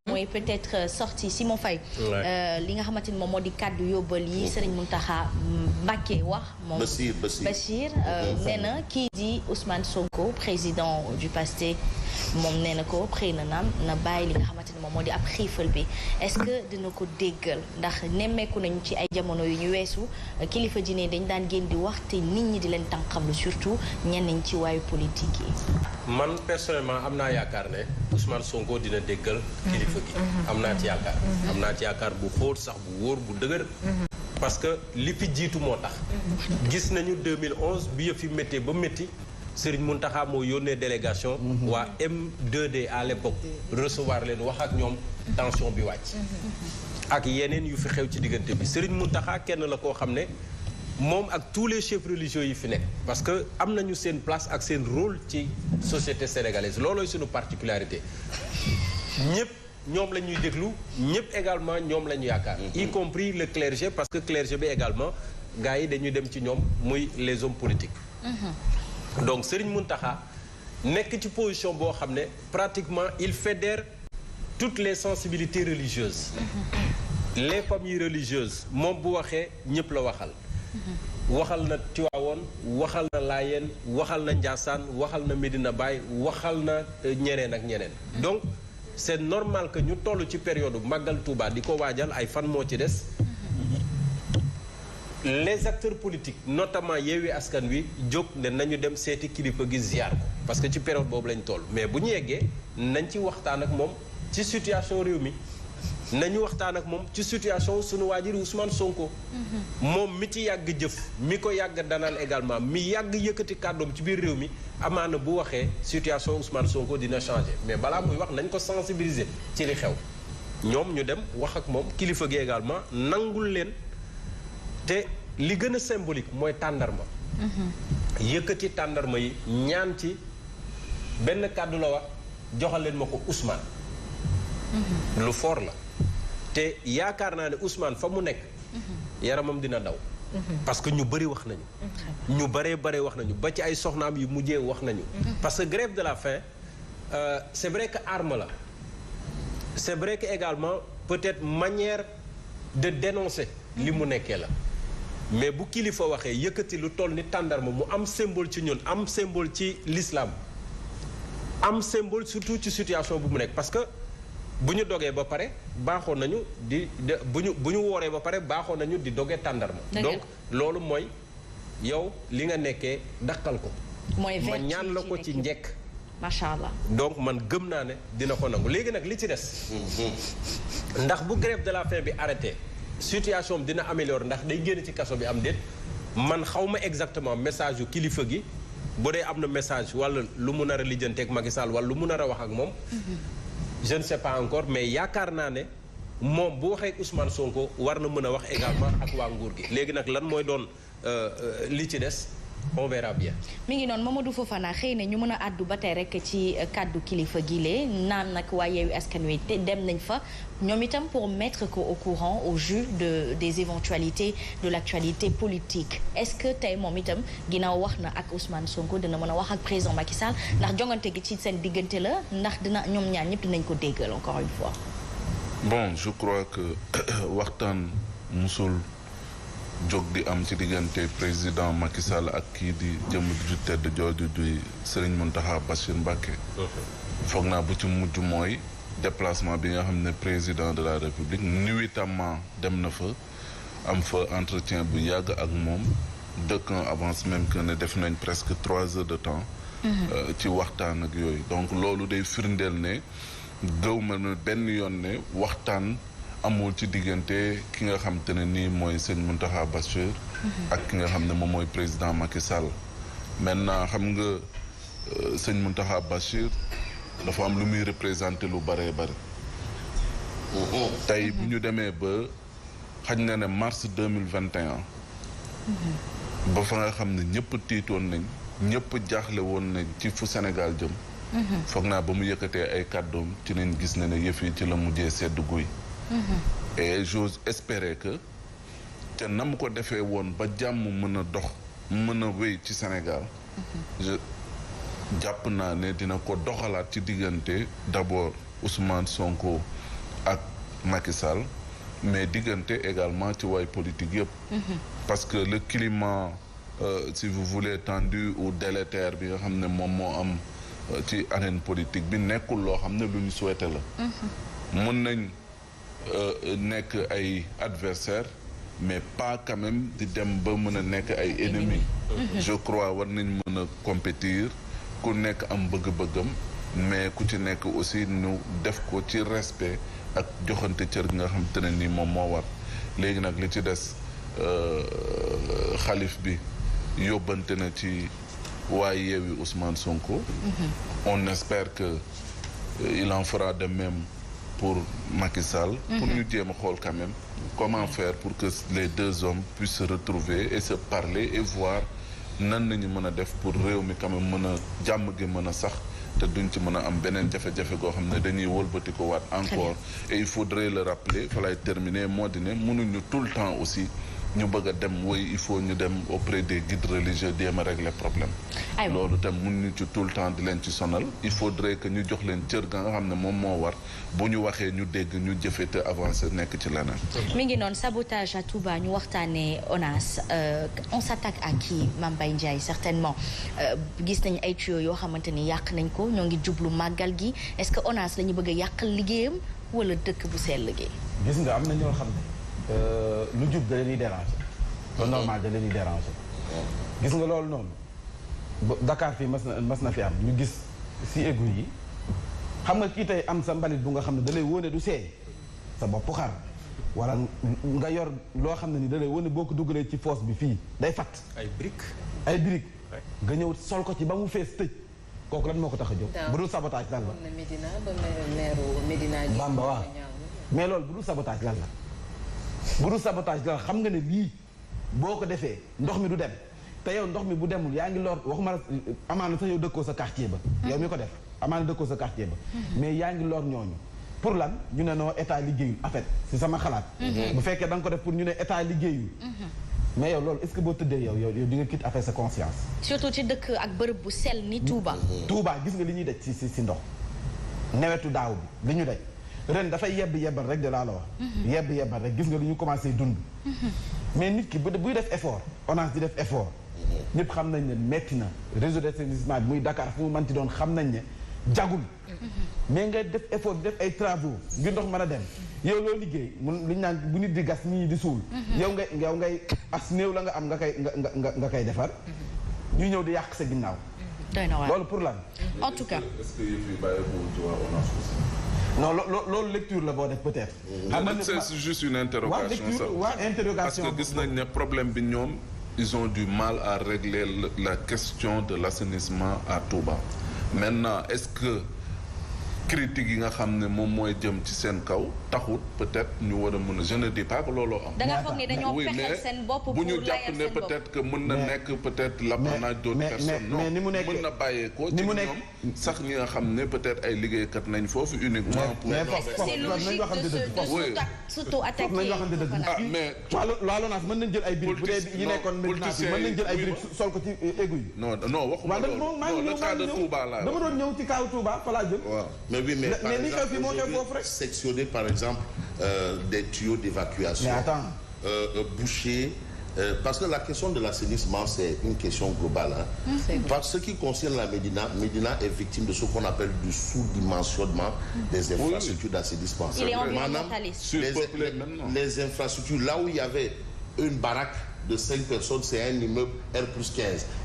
mooy peut-être sorti Simon Faye li nga xamante ni moom moo di kàddu yóbbal yi Serigne Mountakha Mbacké wax moom Bachir nee na kii di Ousmane Sonko président du PASTEF moom nee na ko xëy na naam na bàyyi li nga xamante ni moom moo di ab xiifal bi est-ce que dina ko déggal ndax nemmeeku nañu ci ay jamono yu ñu weesu kilifa ji ne dañ daan génn di wax te nit ñi di leen tànqamlu surtout ñenn ñi ci waayu politique yi. man personnellement am naa yaakaar ne Ousmane Sonko dina déggal kilifa gi. am naa ci yaakaar. am naa ci yaakaar bu xóot sax bu wóor bu dëgër. parce que li fi jiitu moo tax. gis nañu 2011 bi yëf yi méttee ba métti Serigne Mountakha moo yónnee délégation. waa M2D à l'époque recevoir leen wax ak ñoom tension bi wàcc. ak yeneen yu fi xew ci diggante bi Serigne Mountakha kenn la koo xam ne moom ak tous les chefs religieux yi fi nekk. parce que am nañu seen place ak seen rôle ci société sénégalaise loolooy suñu particularité ñëpp ñoom la ñuy déglu ñëpp également ñoom la ñu yaakaar. y compris le clergé parce que clergé bi également gars yi dañuy dem ci ñoom muy les hommes politiques. donc Serigne Mountakha nekk ci position boo xam ne pratiquement il fédère toutes les sensibilités religieuses. les familles religieuses moom bu waxee ñëpp la waxal. waxal na Tivaouane waxal na Laayeen waxal na Ndiassane waxal na Medina Baye waxal na ñeneen ak ñeneen. donc c'est normal que ñu toll ci période Magal Touba di ko waajal ay fan moo ci des. les acteurs politiques notamment Yewwi Askan Wi jóg ne nañu dem seeti kilifa gi ziar ko parce que ci période boobu lañ toll mais bu ñu yeggee nañ ci waxtaan ak moom ci situation réew mi nañu waxtaan ak moom ci situation sunu waajur Ousmane Sonko. moom mi ci yàgg jëf mi ko yàgg danaan également mi yàgg yëkkati kàddoom ci biir réew mi amaana bu waxee situation Ousmane Sonko dina changer mais balaa muy wax nañ ko sensibiliser ci li xew ñoom ñu dem wax ak moom kilifa gi également nangul leen. te li gën a symbolique mooy tàndarma. yëkkati tàndarma yi ñaan ci benn kàddu la wax joxal leen ma ko Ousmane. lu fort la te yaakaar naa ne Ousmane fa mu nekk. yaramam dina daw. parce que ñu bëri wax nañu. ñu bëree wax nañu ba ci ay soxnaam yu mujjee wax nañu. parce que grève de la faim c'est vrai que arme la. c'est vrai que également peut-être manière de dénoncer li mu nekkee la. mais bu kilifa waxee yëkkati lu toll ni tàndarma mu am symbole ci ñun am symbole ci l'islam am symbole surtout ci situation bu mu nekk parce que bu ñu dogee ba pare baaxoon nañu bu ñu wooree ba pare baaxoon nañu di dogee tàndarma. donc loolu mooy yow li nga nekkee daqal ko. mooy ma ñaan la ko ci njekk. macha allah donc man gëm naa ne dina ko nangu léegi nag li ci des. ndax bu grève de la faim bi arrêté. situation bi dina améliorer ndax day génn ci kaso bi am déet man xawma exactement message yu kilifa gi bu dee am na message wala lu mu nar a lijjanteeg Macky Sall wala lu mu nar a wax ak moom. je ne sais pas encore mais yaakaar naa ne moom bu waxee Ousmane Sonko war na mën a wax également ak waa nguur gi léegi nag lan mooy doon li ci des. on verra bien. mi ngi noonu Mamadou Fofana xëy na ñu mën a àddu ba tey rek ci kàddu kilifa gilee naan nag waa Yewwi Askan Wi te dem nañ fa ñoom itam pour mettre ko au courant au jus des éventualités de l'actualité politique est-ce que tey moom itam ginnaaw wax na ak Ousmane Sonko dina mën a wax ak président Macky Sall ndax jongante gi ci seen diggante la ndax dina ñoom ñaar ñëpp dinañ ko déggal encore une fois. bon je crois que waxtaan musul jóg di am ci diggante président Macky Sall ak kii di jëm ju tedd jooju di Serigne Mountakha Bachir Mbacké. foog naa bu ci mujj mooy déplacement bi nga xam ne président de la République nuitamment dem na fa am fa entretien bu yàgg ak moom d'aucuns avance même que ne def nañ presque 3 heures de temps. ci waxtaan ak yooyu donc loolu day firndeel ne gëw ma ne benn yoon ne waxtaan. amul ci diggante ki nga xam te ne nii mooy sëñ Mountakha Bachir ak ki nga xam ne moom mooy président Macky Sall maintenant xam nga sëñ Mountakha Bachir dafa am lu muy représenté lu bëree bëri tey bu ñu demee ba xañ na ne mars 2021 ba fa nga xam ne ñëpp tiitoon nañ ñëpp jaaxle woon nañ ci fu Sénégal jëm foog naa ba mu yëkkatee ay kàddoom ci nañ gis ne ne yëf yi ci la mujjee sedd guy et j'ose espérer que te na mu ko defee woon ba jàmm mën a dox mën a wéy ci Sénégal jàpp naa ne dina ko doxalaat ci diggante d'abord Ousmane Sonko ak Macky Sall mais diggante également ci way politique yëpp. parce que le climat si vous voulez tendu ou délétère bi nga xam ne moom moo am ci arène politique bi nekkul loo xam ne lu ñu souhaité la. mën nañ nekk ay adversaires mais pas quand même di dem ba mën a nekk ay ennemis. je crois war nañ mën a compétir ku nekk am bëgg-bëggam mais ku ci nekk aussi ñu def ko ci respect ak joxante cër gi nga xam te ne ni moom moo war léegi nag li ci des xalif bi yóbbante na ci waaye Yewwi Ousmane Sonko. on espère que il en fera de même pour Macky Sall. pour ñu jéem a xool quand même comment faire pour que les deux hommes puissent se retrouver et se parler et voir nan nañu mën a def pour réew mi quand même mën a jàmm gi mën a sax te duñ ci mën a am beneen jafe-jafe goo xam ne dañuy wëlbati ko waat encore et il faudrait le rappeler fa lay terminer moo di ne mënuñu tout le temps aussi ñu bëgg a dem woy il faut ñu dem auprès des guides religieux jéem a régler problème loolu tam mënuñu ci tout le temps di leen ci sonal il faudrait que ñu jox leen cër ga nga xam ne moom moo war bu ñu waxee ñu dégg ñu jëfe te avancé nekk ci leneen. mi ngi noonu sabotage à Touba ñu waxtaanee ONAS on s'attaque à qui Mame Mbaye Ndiaye certainement gis nañ ay tuyaux yoo xamante ni yàq nañ ko ñoo ngi jublu màggal gi est-ce que ONAS la ñu bëgg a yàqal liggéeyam wala dëkk bu sell liggéey. gis nga am na ñoo xam ne lu jub da leen di déranger. lu normal da leen di déranger. gis nga loolu noonu Dakar fii mas na fi am ñu gis si égout yi xam nga kii tey am sa mbalit bu nga xam ne da lay wóone du seey sa bopp xar wala nga yor loo xam ne ni da lay wóone boo ko dugalee ci fosse bi fii day fatt ay briques nga ñëw sol ko ci ba mu fees tëj kooku lan moo ko tax a jóg bu dul sabotage lan la Bamba waaw mais loolu bu dul sabotage lan la bu dul sabotage lan xam nga ne lii boo ko defee ndox mi du dem te yow ndox mi bu demul yaa ngi lor waxuma amaana sax yow dëkkoo sa quartier ba yow mi ko def amaana dëkkoo sa quartier ba mais yaa ngi lor ñooñu pour lan ñu ne noo état liggéeyul en fait si sama xalaat bu fekkee da nga ko def pour ñu ne état liggéeyul mais yow loolu est-ce que boo tëddee yow di nga quitte affaire sa conscience surtout ci dëkk ak bërëb bu sell ni Touba gis nga li ñuy daj si ndox newetu daaw bi li ñu daj ren dafay yebbal rek de laa la wax yebbal rek gis nga lu ñu commencé dund mais nit ki buy def effort ONAS di def effort ñëpp xam nañ ne metti na réseau d'assainissement bi muy Dakar fu mu manti doon xam nañ ne jagul mais nga def effort def ay travaux ngir ndox mën a dem yow loo liggéey mun lu ñu naan bu nit di gas ñii di suul yow ngay as néew la nga am nga koy defar ñu ñëw di yàq sa ginnaaw loolu pour lan en tout cas est-ce que yëf yi bàyyi ko ci waa ONAS aussi non loolu lecture la boo def peut-être c'est juste une interrogation parce que gis nañ ne problème bi ñoom ils ont du mal à régler la question de l'assainissement à Touba maintenant est-ce que critique yi nga xam ne moom mooy jëm ci seen kaw taxut peut-être ñu war a mën a je ne dis pas que looloo am. da nga foog ne dañoo pexeel seen bopp pour bu ñu jàpp ne peut-être que mën na nekk peut-être l'apanage d'autres personnes non mais ni mu nekk mën na bàyyeekoo ci ñoom sax ñi nga xam ne peut-être ay liggéeykat nañ foofu uniquement pour c'est logique de s'auto-attaquer mais waa LONASE mën nañ jël ay briques bu dee yi nekkoon Médina fi mën nañ jël ay briques sol ko ci égout yi non waxuma loolu non le cas de Touba là dama doon ñëw ci kaw Touba fa laa jëm mais oui, mais par exemple, sectionner par exemple des tuyaux d'évacuation, boucher, parce que la question de l'assainissement c'est une question globale. Par ce qui concerne la Médina est victime de ce qu'on appelle du sous-dimensionnement des infrastructures d'assainissement. Il est environnementaliste. Les infrastructures, là où il y avait une baraque de 5 personnes, c'est un immeuble R+15.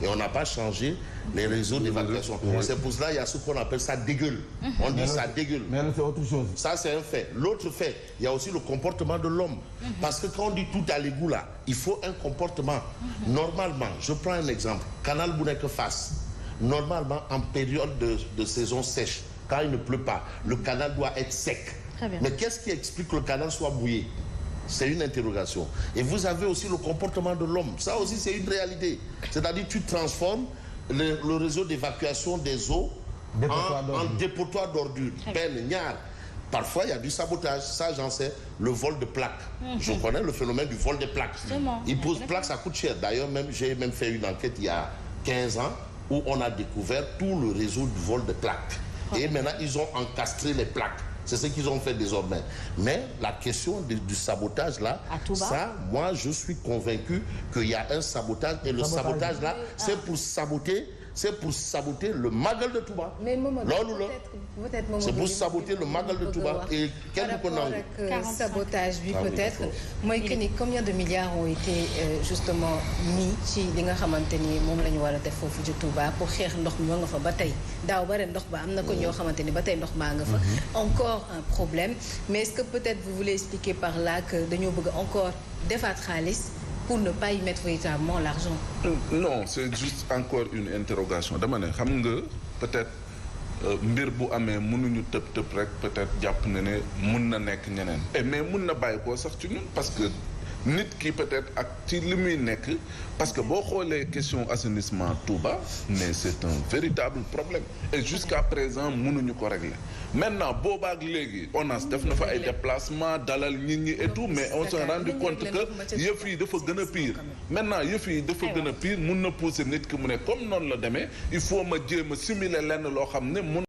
Et on n'a pas changé les réseaux d'évacuation. C'est pour cela qu'il y a ce qu'on appelle ça dégueule. On dit ça dégueule. Mais c'est autre chose. Ça, c'est un fait. L'autre fait, il y a aussi le comportement de l'homme. Parce que quand on dit tout à l'égout là, il faut un comportement. Normalement, je prends un exemple. Canal Bounèque-Fass. Normalement, en période de saison sèche, quand il ne pleut pas, le canal doit être sec. Mais qu'est-ce qui explique que le canal soit mouillé? C'est une interrogation. Et vous avez aussi le comportement de l'homme. Ça aussi, c'est une réalité. C'est-à-dire tu transformes le réseau d'évacuation des eaux en dépotoir d'ordures. Parfois, il y a du sabotage. Ça, j'en sais. Le vol de plaques. Je connais le phénomène du vol de plaques. Ils posent plaques, ça coûte cher. D'ailleurs, j'ai même fait une enquête il y a 15 ans où on a découvert tout le réseau du vol de plaques. Et maintenant, ils ont encastré les plaques. C'est ce qu'ils ont fait désormais. Mais la question du sabotage là, ça, moi, je suis convaincu qu'il y a un sabotage. Et le sabotage là, c'est pour saboter le Magal de Touba. Mais c'est pour saboter le Magal de Touba. Et quel sabotage, oui, peut-être. Moi, combien de milliards ont été justement mis ci li nga xamanteni mom lañu wara def fofu ci Touba pour xex ndox mi nga fa batay daw bare ndox ba amna ko ñoo xamanteni batay ndox ma nga fa encore un problème. Mais est-ce que peut-être vous voulez expliquer par là que dañu bëgg encore defaat xaliss pour ne pas y mettre véritablement l'argent? Non, c'est juste encore une interrogation. Dama ne xam nga peut-être mbir bu amee mënuñu tëb rek peut-être jàpp ne mun na nekk ñeneen. Mais mun na bàyyi ko sax ci ñun parce que nit ki peut-être ak ci li muy nekk parce que boo xoolee question assainissement Touba mais c'est un véritable problème et jusqu'à présent mënuñu ko régler. Maintenant boobaak léegi ONAS def na fa ay déplacement dalal nit ñi et tout mais on s'est rendu compte que yëf yi dafa gën a pire. Maintenant yëf yi dafa gën a pire mun na pousser nit ki mu ne comme noonu la demee il faut ma jéem a simuler lenn loo xam ne mun